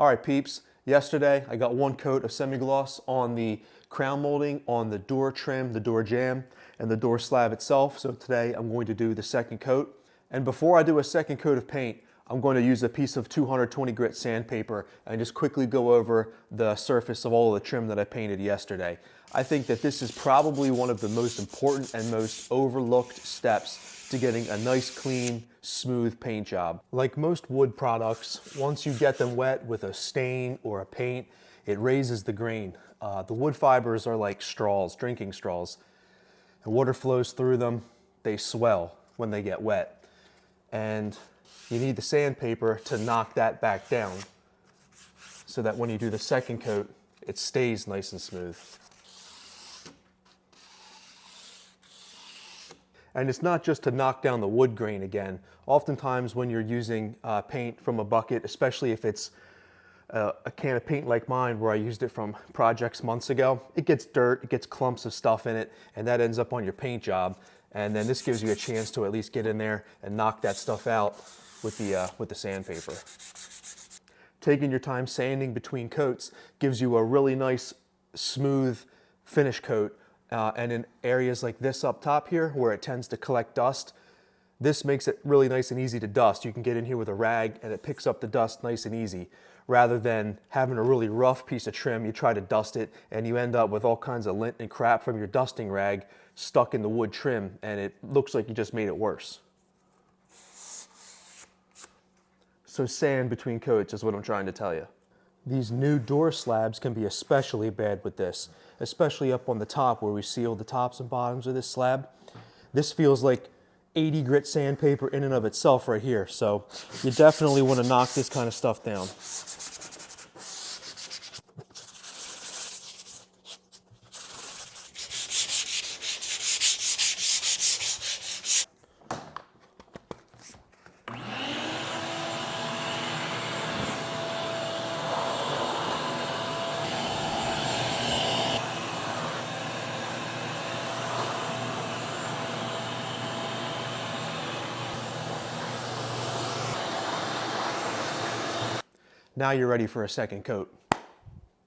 All right, peeps. Yesterday, I got one coat of semi-gloss on the crown molding, on the door trim, the door jamb, and the door slab itself. So today, I'm going to do the second coat. And before I do a second coat of paint, I'm going to use a piece of 220 grit sandpaper and just quickly go over the surface of all of the trim that I painted yesterday. I think that this is probably one of the most important and most overlooked steps to getting a nice, clean, smooth paint job. Like most wood products, once you get them wet with a stain or a paint, it raises the grain. The wood fibers are like straws, drinking straws. The water flows through them, they swell when they get wet. And you need the sandpaper to knock that back down so that when you do the second coat, it stays nice and smooth. And it's not just to knock down the wood grain again. Oftentimes when you're using paint from a bucket, especially if it's a can of paint like mine where I used it from projects months ago, it gets dirt, it gets clumps of stuff in it, and that ends up on your paint job. And then this gives you a chance to at least get in there and knock that stuff out with the sandpaper. Taking your time sanding between coats gives you a really nice, smooth finish coat. And in areas like this up top here, where it tends to collect dust, this makes it really nice and easy to dust. You can get in here with a rag and it picks up the dust nice and easy. Rather than having a really rough piece of trim, you try to dust it and you end up with all kinds of lint and crap from your dusting rag stuck in the wood trim, and it looks like you just made it worse. So sand between coats is what I'm trying to tell you. These new door slabs can be especially bad with this, especially up on the top where we seal the tops and bottoms of this slab. This feels like 80 grit sandpaper in and of itself right here, so you definitely want to knock this kind of stuff down. Now you're ready for a second coat.